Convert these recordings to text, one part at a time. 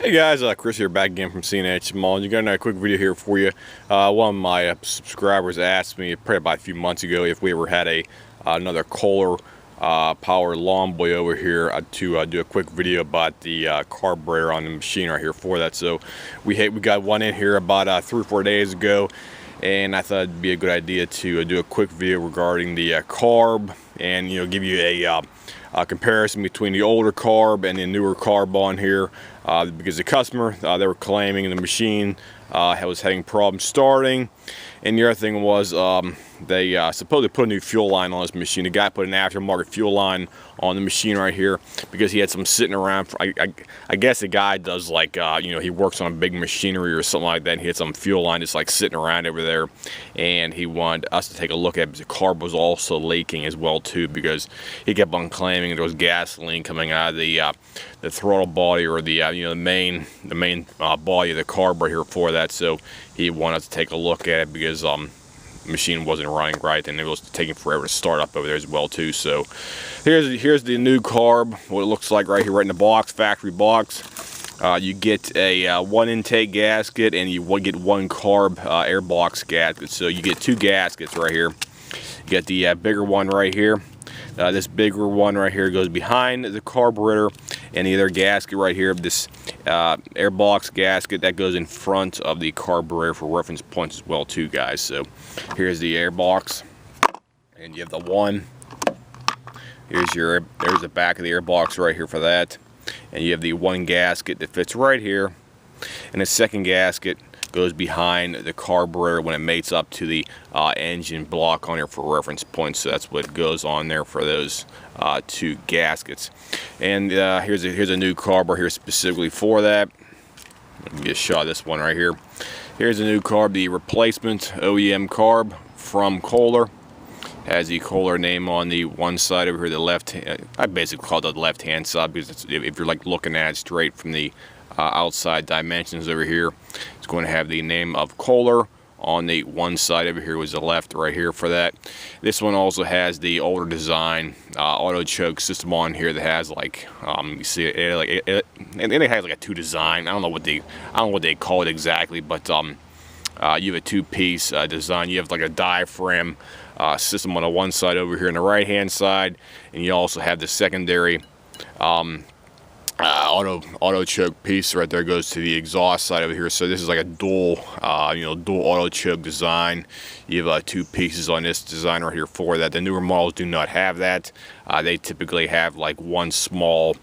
Hey guys, Chris here, back again from CNH Mall. You got another quick video here for you. One of my subscribers asked me probably about a few months ago if we ever had another Kohler power lawn boy over here to do a quick video about the carburetor on the machine right here for that. So we got one in here about 3 or 4 days ago, and I thought it'd be a good idea to do a quick video regarding the carb, and give you a comparison between the older carb and the newer carb on here, because the customer, they were claiming the machine was having problems starting, and the other thing was they supposedly put a new fuel line on this machine. The guy put an aftermarket fuel line on the machine right here because he had some sitting around. I guess the guy does like he works on big machinery or something like that, and he had some fuel line just like sitting around over there, and he wanted us to take a look at it because the carb was also leaking as well too, because he kept on claiming there was gasoline coming out of the throttle body, or the main body of the carb right here for that. So he wanted us to take a look at it because the machine wasn't running right, and it was taking forever to start up over there as well too. So here's the new carb, what it looks like right here, right in the box, factory box. You get a one intake gasket, and you get one carb air box gasket. So you get two gaskets right here. You get the bigger one right here. This bigger one right here goes behind the carburetor, and the other gasket right here, this air box gasket, that goes in front of the carburetor for reference points as well too, guys. So here's the air box, and you have the one. There's the back of the air box right here for that, and you have the one gasket that fits right here, and the second gasket goes behind the carburetor when it mates up to the engine block on here for reference points. So that's what goes on there for those two gaskets. And here's a new carb here specifically for that. Let me get a shot of this one right here. Here's a new carb, the replacement OEM carb from Kohler. Has the Kohler name on the one side over here, the left. I basically call it the left hand side because if you're like looking at it straight from the outside dimensions over here, it's going to have the name of Kohler on the one side. Over here was the left right here for that. This one also has the older design auto choke system on here that has like you see it has like a two design. I don't know what they call it exactly, but you have a two-piece design. You have like a diaphragm system on the one side over here on the right hand side, and you also have the secondary auto choke piece right there, goes to the exhaust side over here. So this is like a dual dual auto choke design. You have two pieces on this design right here for that. The newer models do not have that. They typically have like one small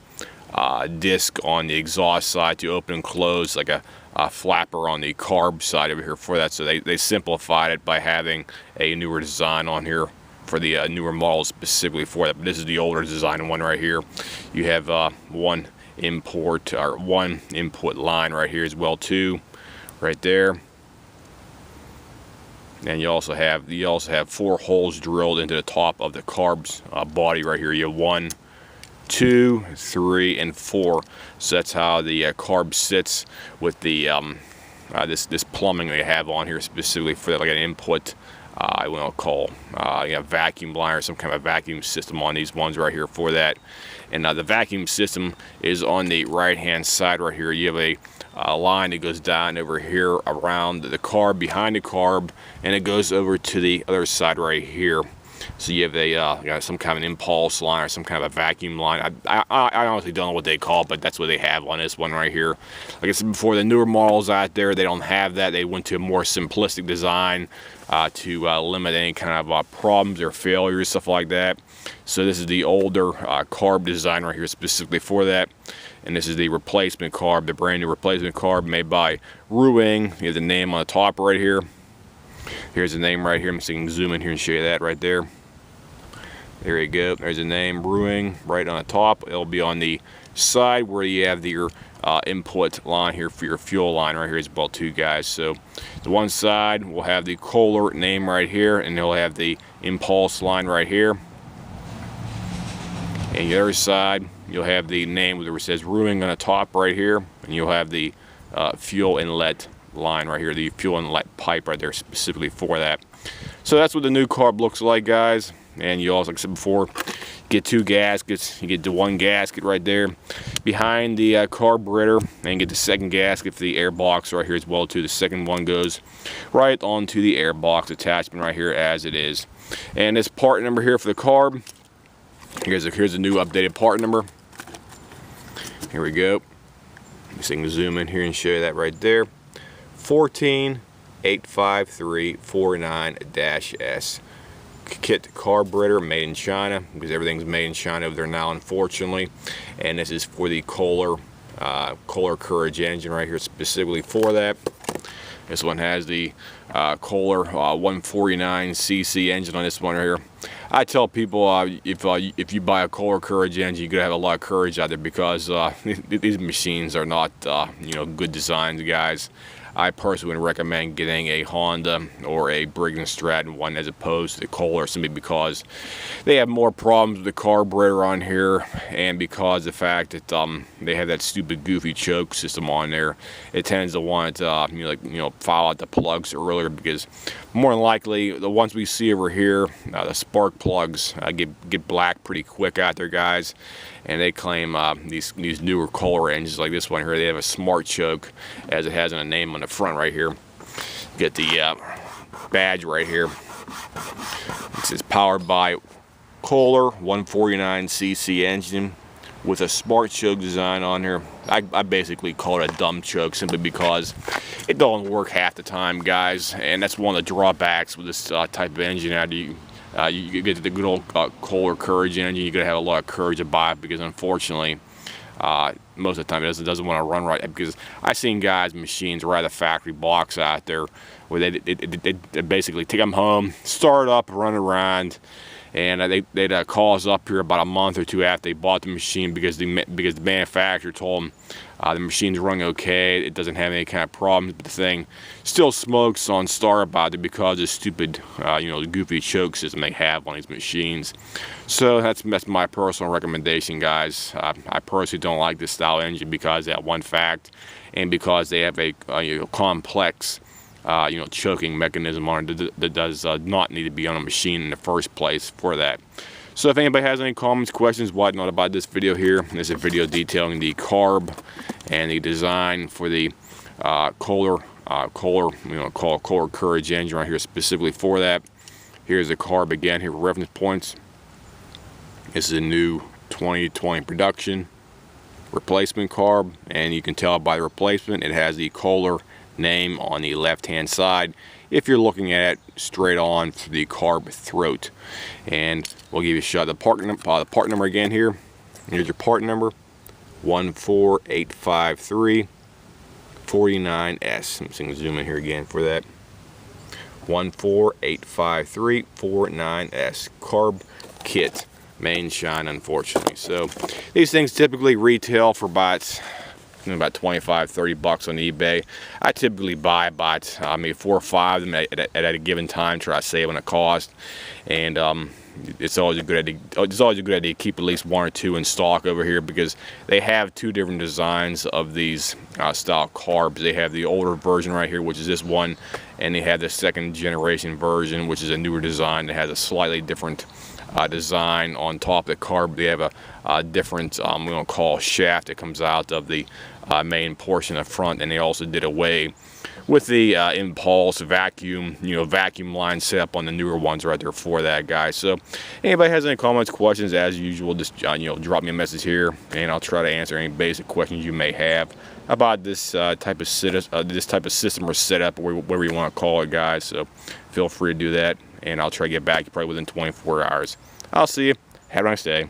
disc on the exhaust side to open and close, like a flapper on the carb side over here for that. So they simplified it by having a newer design on here for the newer models specifically for that. But this is the older design one right here. You have one input line right here as well too, right there. And you also have 4 holes drilled into the top of the carb's body right here. You have 1, 2, 3, and 4. So that's how the carb sits with the this plumbing they have on here specifically for that, like an input. I will call vacuum line or some kind of vacuum system on these ones right here for that. And the vacuum system is on the right hand side right here. You have a line that goes down over here around the carb, behind the carb, and it goes over to the other side right here. So you have some kind of an impulse line or some kind of a vacuum line. I honestly don't know what they call it, but that's what they have on this one right here. Like I said before, the newer models out there, they don't have that. They went to a more simplistic design to limit any kind of problems or failures, stuff like that. So this is the older carb design right here specifically for that. And this is the replacement carb, the brand new replacement carb made by Ruing. You have the name on the top right here. Here's the name right here. I'm just going to zoom in here and show you that right there. There you go. There's the name, Brewing, right on the top. It'll be on the side where you have your input line here for your fuel line right here as well too, guys. So the one side will have the Kohler name right here, and it'll have the impulse line right here. And the other side, you'll have the name where it says Brewing on the top right here, and you'll have the fuel inlet line right here, the fuel inlet pipe right there specifically for that. So that's what the new carb looks like, guys. and you also, like I said before, get 2 gaskets. You get the 1 gasket right there behind the carburetor, and get the 2nd gasket for the air box right here as well too. The 2nd one goes right onto the air box attachment right here as it is. And this part number here for the carb, here's a new updated part number. Here we go. Just so I can zoom in here and show you that right there. 1485349-S. Kit carburetor, made in China, because everything's made in China over there now, unfortunately. And this is for the Kohler Courage engine right here, specifically for that. This one has the Kohler 149cc engine on this one right here. I tell people if you buy a Kohler Courage engine, you gotta have a lot of courage out there, because these machines are not you know, good designs, guys. I personally would recommend getting a Honda or a Briggs & Stratton one as opposed to the Kohler, simply because they have more problems with the carburetor on here, and because the fact that they have that stupid goofy choke system on there. It tends to want to file out the plugs earlier, because more than likely the ones we see over here, the spark plugs get black pretty quick out there, guys. And they claim these newer Kohler engines like this one here, they have a smart choke, as it has in a name on the front right here. Get the badge right here. It says powered by Kohler 149cc engine with a smart choke design on here. I basically call it a dumb choke, simply because it don't work half the time, guys. And that's one of the drawbacks with this type of engine. You get the good old Kohler Courage engine, you gotta have a lot of courage to buy it, because unfortunately, most of the time it doesn't want to run right. Because I've seen guys, machines right out of the factory box out there, where they basically take them home, start up, run around, and they'd call us up here about a month or 2 after they bought the machine, because the manufacturer told them the machine's running okay, it doesn't have any kind of problems, but the thing still smokes on start about it because of the stupid, the goofy choke system they have on these machines. So that's my personal recommendation, guys. I personally don't like this style engine because of that one fact, and because they have a complex choking mechanism on it that does not need to be on a machine in the first place for that. So if anybody has any comments, questions, whatnot about this video here, this is a video detailing the carb and the design for the Kohler Courage engine right here, specifically for that. Here's the carb again here for reference points. This is a new 2020 production replacement carb, and you can tell by the replacement it has the Kohler name on the left hand side if you're looking at it straight on for the carb throat. And we'll give you a shot of the part number again here. Here's your part number, 1485349S. I'm just going to zoom in here again for that. 1485349S carb kit, main shine, unfortunately. So these things typically retail for about 25-30 bucks on eBay. I typically buy about maybe 4 or 5 of them at a given time, try to save on the cost. And it's always a good idea to keep at least 1 or 2 in stock over here, because they have 2 different designs of these style carbs. They have the older version right here, which is this one, and they have the 2nd generation version, which is a newer design that has a slightly different design on top of the carb. They have a different we're going to call shaft that comes out of the main portion of the front, and they also did away with the impulse vacuum vacuum line setup on the newer ones right there for that, guys. So anybody has any comments, questions, as usual, just drop me a message here, and I'll try to answer any basic questions you may have about this type of system or setup, or whatever you want to call it, guys. So feel free to do that, and I'll try to get back to you probably within 24 hours. I'll see you. Have a nice day.